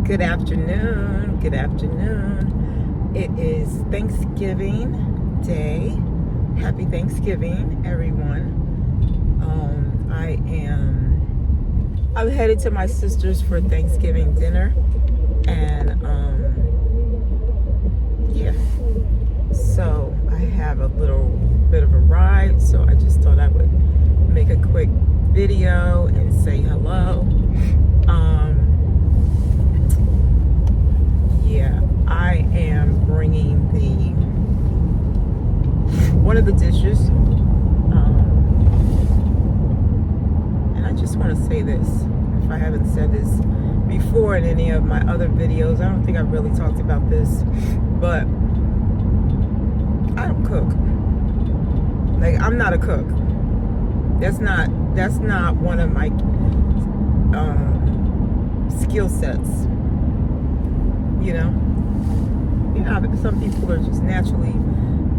Good afternoon. Good afternoon. It is Thanksgiving Day. Happy Thanksgiving, everyone. I'm headed to my sister's for Thanksgiving dinner, and yeah. So I have a little bit of a ride, so I just thought I would make a quick video and say hello. Yeah, I am bringing one of the dishes, and I just want to say this, if I haven't said this before in any of my other videos. I don't think I've really talked about this, but I don't cook. Like, I'm not a cook. That's not one of my skill sets. You know, some people are just naturally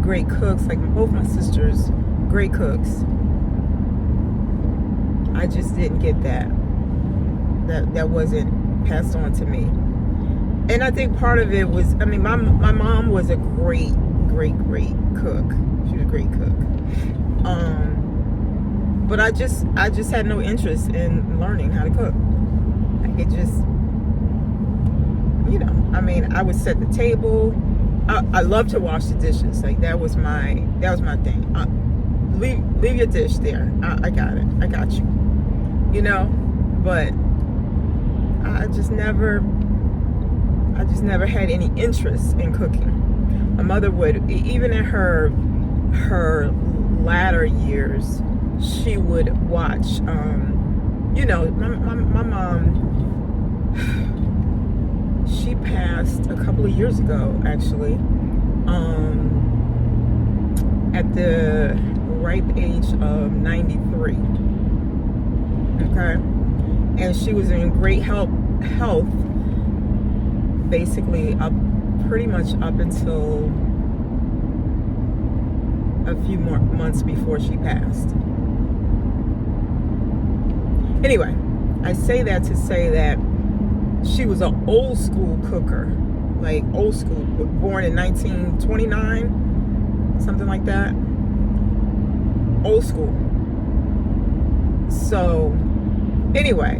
great cooks. Like both my sisters, great cooks. I just didn't get that. That wasn't passed on to me. And I think part of it was, my mom was a great cook. She was a great cook. But I just had no interest in learning how to cook. Like, it just, I would set the table. I love to wash the dishes. Like, that was my thing. Leave your dish there. I got it. I got you. But I just never had any interest in cooking. My mother would, even in her latter years, she would watch. My mom. She passed a couple of years ago, actually, at the ripe age of 93. Okay, and she was in great health, basically pretty much up until a few more months before she passed. Anyway, I say that to say that she was an old school cooker, like old school, born in 1929, something like that. Old school. So, anyway,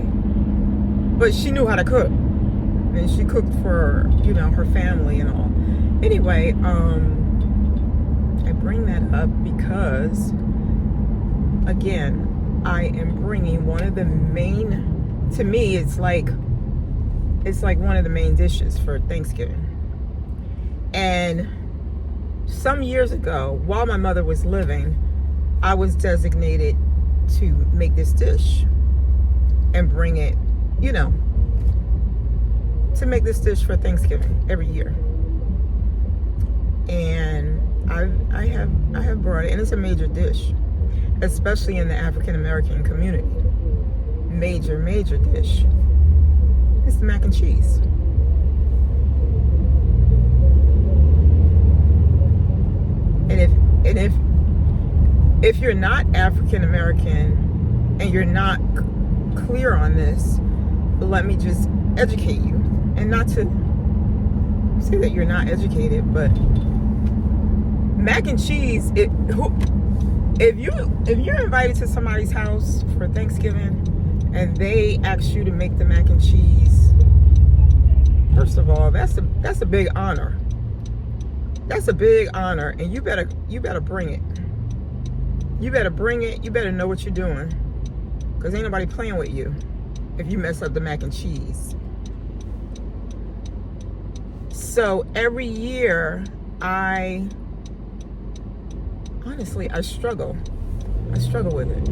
but she knew how to cook, and she cooked for, her family and all. Anyway, I bring that up because, again, I am bringing one of the main, to me, it's like one of the main dishes for Thanksgiving. And some years ago, while my mother was living, I was designated to make this dish and bring it, to make this dish for Thanksgiving every year. And I have brought it, and it's a major dish, especially in the African American community. Major dish. It's the mac and cheese. And if you're not African American and you're not clear on this, let me just educate you. And not to say that you're not educated, but mac and cheese, if you're invited to somebody's house for Thanksgiving and they ask you to make the mac and cheese, first of all, that's a big honor. That's a big honor, and you better bring it. You better bring it. You better know what you're doing, because ain't nobody playing with you if you mess up the mac and cheese. So every year, I struggle. I struggle with it.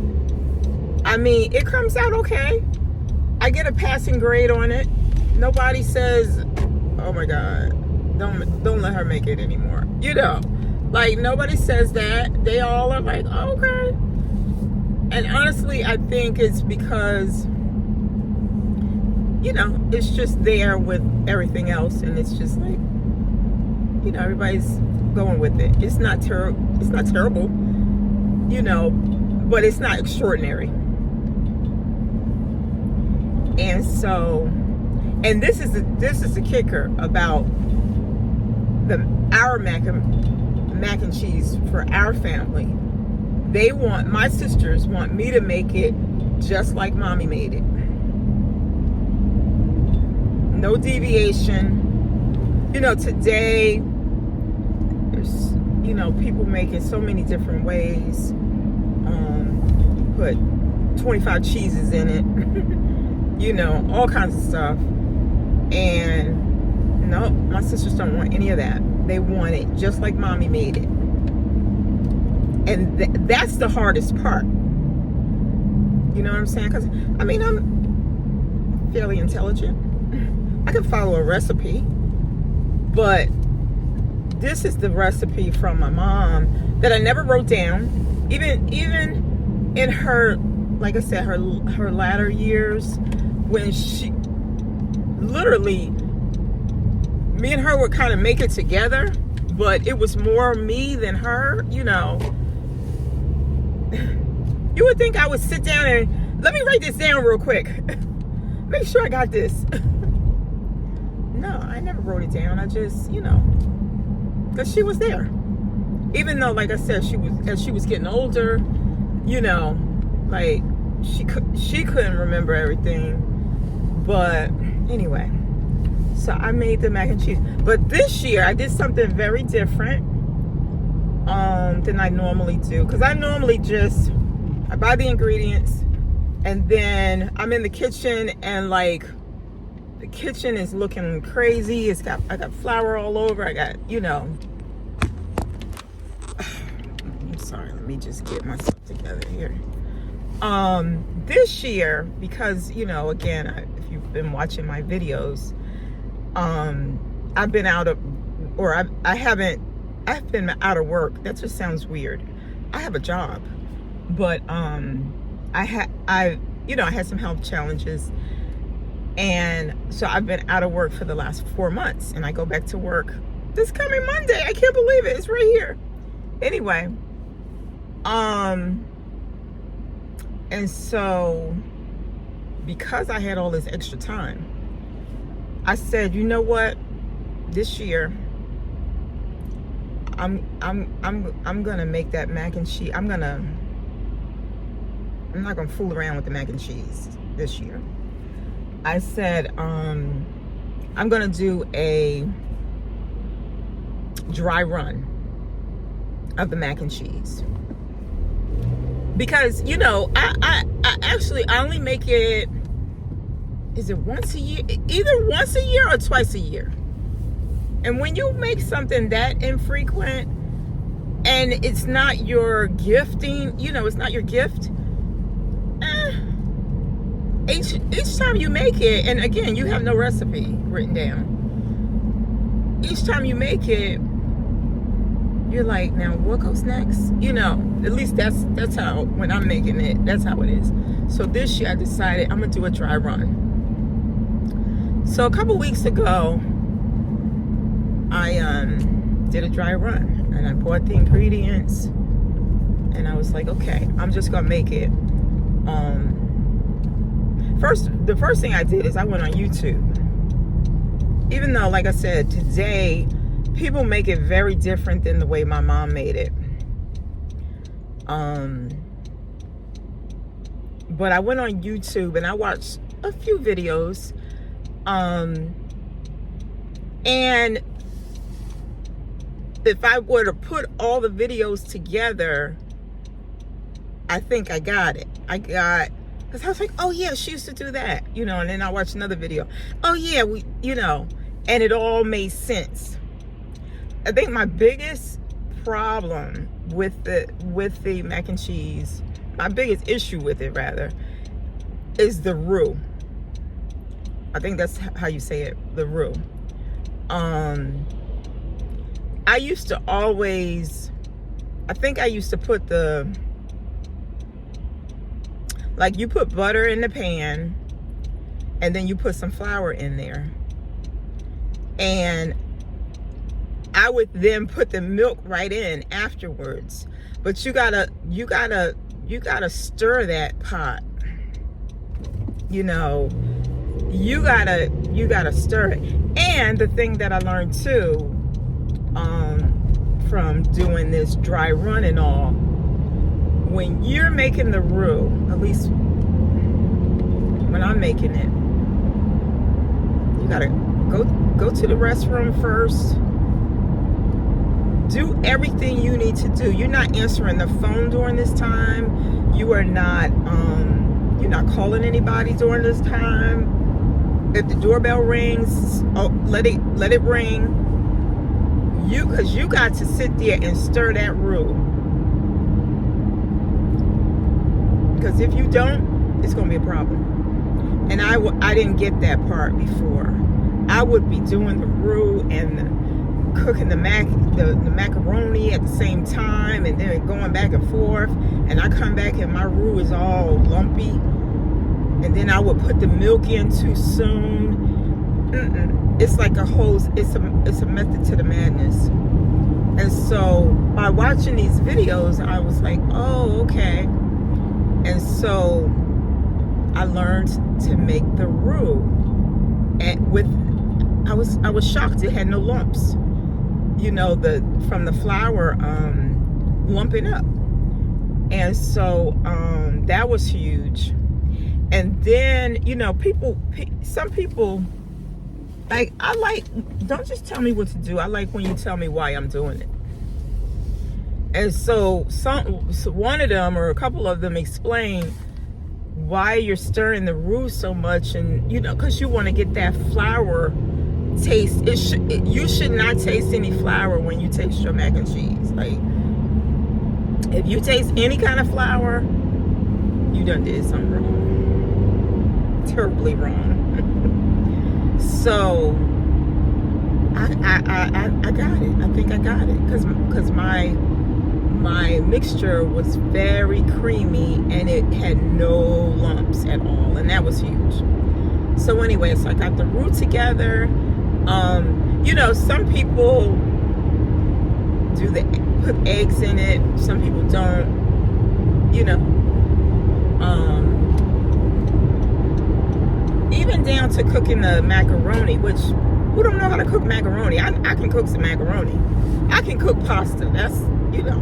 It comes out okay. I get a passing grade on it. Nobody says, oh my God, don't let her make it anymore. Like, nobody says that. They all are like, oh, okay. And honestly, I think it's because, it's just there with everything else. And it's just like, everybody's going with it. It's not terrible, but it's not extraordinary. And so And this is the kicker about our mac and cheese for our family. My sisters want me to make it just like mommy made it. No deviation. Today there's, people make it so many different ways. Put 25 cheeses in it. All kinds of stuff. And no, my sisters don't want any of that. They want it just like mommy made it. And that's the hardest part. You know what I'm saying? Because, I'm fairly intelligent. I can follow a recipe. But this is the recipe from my mom that I never wrote down. Even in her, like I said, her latter years, when she literally, me and her would kind of make it together, but it was more me than her. You would think I would sit down and let me write this down real quick. Make sure I got this. No, I never wrote it down. I just, because she was there. Even though, like I said, as she was getting older, like she couldn't remember everything. But anyway, so I made the mac and cheese. But this year I did something very different than I normally do. Because I normally I buy the ingredients and then I'm in the kitchen and like the kitchen is looking crazy. I got flour all over. I got, I'm sorry, let me just get myself together here. This year, because, again, if you've been watching my videos, I've been I've been out of work. That just sounds weird. I have a job, but, I had some health challenges. And so I've been out of work for the last 4 months, and I go back to work this coming Monday. I can't believe it. It's right here. Anyway, and so because I had all this extra time, I said, you know what? This year, I'm gonna make that mac and cheese. I'm not gonna fool around with the mac and cheese this year. I said, I'm gonna do a dry run of the mac and cheese. Because, I only make it, is it once a year? Either once a year or twice a year. And when you make something that infrequent and it's not your gifting, it's not your gift, each time you make it, and again, you have no recipe written down. Each time you make it, you're like, now what goes next? At least that's how, when I'm making it, that's how it is. So this year I decided I'm gonna do a dry run. So a couple weeks ago, I did a dry run, and I bought the ingredients, and I was like, okay, I'm just gonna make it. The first thing I did is I went on YouTube. Even though, like I said, today people make it very different than the way my mom made it. But I went on YouTube and I watched a few videos. And if I were to put all the videos together, I think I got it. Because I was like, oh yeah, she used to do that, and then I watched another video. Oh yeah, and it all made sense. I think my biggest problem with the mac and cheese, my biggest issue with it rather, is the roux. I think that's how you say it, the roux. I used to put you put butter in the pan and then you put some flour in there. And I would then put the milk right in afterwards. But you gotta stir that pot. You you gotta stir it. And the thing that I learned too, from doing this dry run and all, when you're making the roux, at least when I'm making it, you gotta go to the restroom first. Do everything you need to do. You're not answering the phone during this time. You are not you're not calling anybody during this time. If the doorbell rings, let it ring. Because you got to sit there and stir that roux. Because if you don't, it's gonna be a problem. And I didn't get that part before. I would be doing the roux and cooking the macaroni at the same time, and then going back and forth. And I come back and my roux is all lumpy. And then I would put the milk in too soon. It's like it's a method to the madness. And so by watching these videos, I was like, oh, okay. And so I learned to make the roux, and I was shocked it had no lumps. You know, from the flour lumping up. And so that was huge. And then, you know, some people, don't just tell me what to do. I like when you tell me why I'm doing it. And so one of them or a couple of them explain why you're stirring the roux so much, and you know, because you want to get that flour taste. You should not taste any flour when you taste your mac and cheese. Like, if you taste any kind of flour, you done did something wrong, terribly wrong. So I got it. I think I got it because my mixture was very creamy and it had no lumps at all, and that was huge. So anyway, so I got the roux together. You know, some people put eggs in it, some people don't, you know. Even down to cooking the macaroni, which, who don't know how to cook macaroni? I can cook some macaroni. I can cook pasta. That's, you know.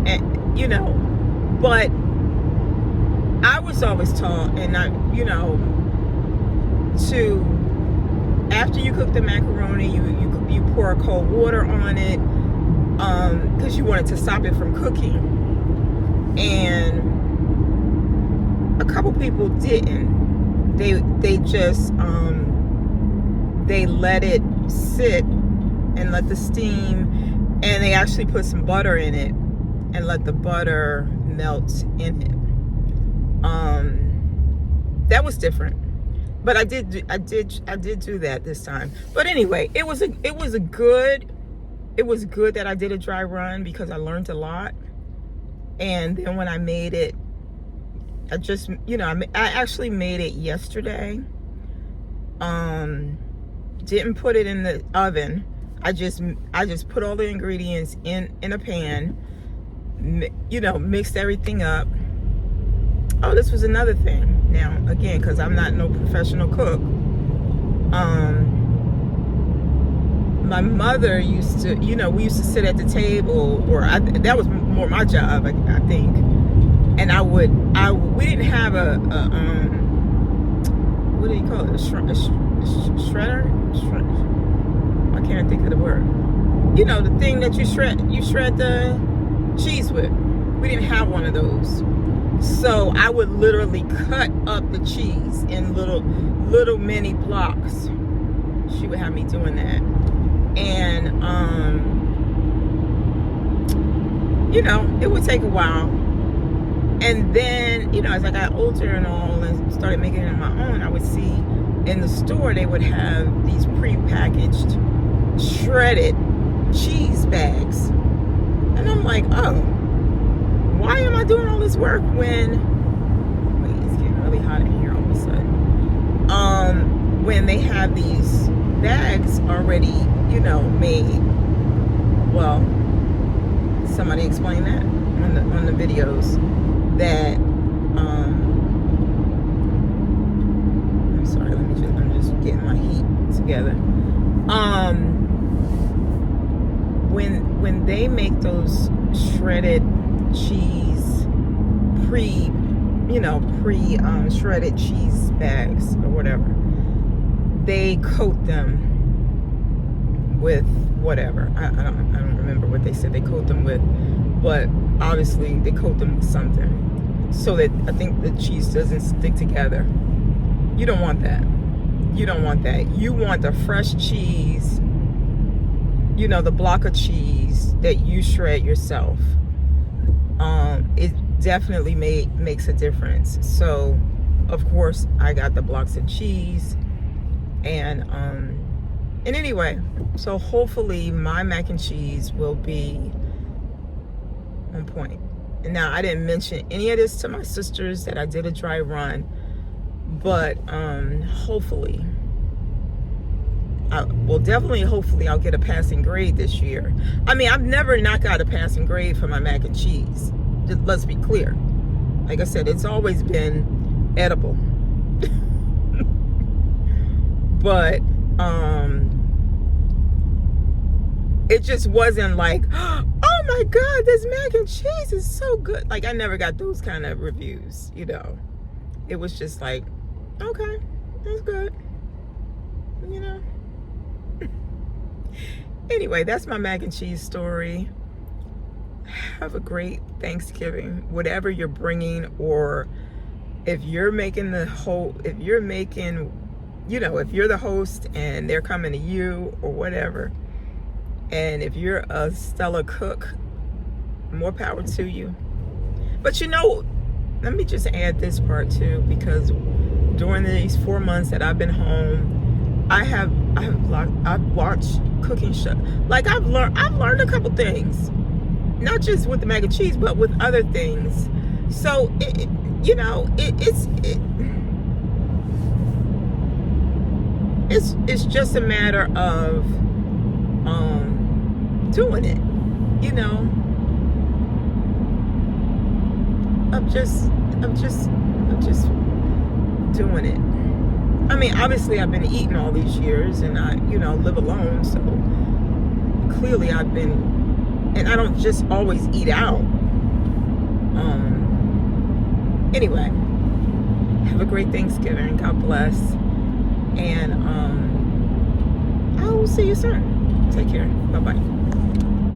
And, you know, but I was always taught, and after you cook the macaroni, you pour cold water on it, because you want it to stop it from cooking. And a couple people didn't. They just they let it sit and let the steam, and they actually put some butter in it and let the butter melt in it. That was different, but I did do that this time. But anyway, it was good that I did a dry run, because I learned a lot. And then when I made it, I just, you know, I actually made it yesterday. Didn't put it in the oven. I just put all the ingredients in a pan, you know, mixed everything up. Oh, this was another thing. Now, again, because I'm not no professional cook, my mother used to, you know, we used to sit at the table, that was more my job, I think. And we didn't have a what do you call it? A shredder? I can't think of the word. You know, the thing that you shred the cheese with. We didn't have one of those. So I would literally cut up the cheese in little mini blocks. She would have me doing that. And you know, it would take a while. And then, you know, as I got older and all and started making it on my own, I would see in the store they would have these pre-packaged shredded cheese bags. And I'm like, oh, why am I doing all this work when, wait, it's getting really hot in here all of a sudden. When they have these bags already, you know, made. Well, somebody explained that on the videos, that together. When they make those shredded cheese shredded cheese bags or whatever, they coat them with whatever. I don't remember what they said they coat them with, but obviously they coat them with something so that I think the cheese doesn't stick together. You don't want that. You don't want that. You want the fresh cheese, the block of cheese that you shred yourself. It definitely makes a difference. So of course I got the blocks of cheese, and anyway, so hopefully my mac and cheese will be on point. And now, I didn't mention any of this to my sisters that I did a dry run, but hopefully I'll get a passing grade this year. I mean, I've never not got a passing grade for my mac and cheese. Just, let's be clear. Like I said, it's always been edible. But it just wasn't like, oh my God, this mac and cheese is so good. Like, I never got those kind of reviews, It was just like, okay, that's good, Anyway, that's my mac and cheese story. Have a great Thanksgiving, whatever you're bringing, or if you're making if you're the host and they're coming to you or whatever. And if you're a stellar cook, more power to you. But let me just add this part too, because during these 4 months that I've been home, I've watched cooking shows. Like, I've learned a couple things, not just with the mac and cheese, but with other things. So it's just a matter of doing it, I'm just doing it. I mean, obviously I've been eating all these years, and I live alone, so clearly and I don't just always eat out. Anyway, have a great Thanksgiving. God bless. And I will see you soon. Take care. Bye-bye.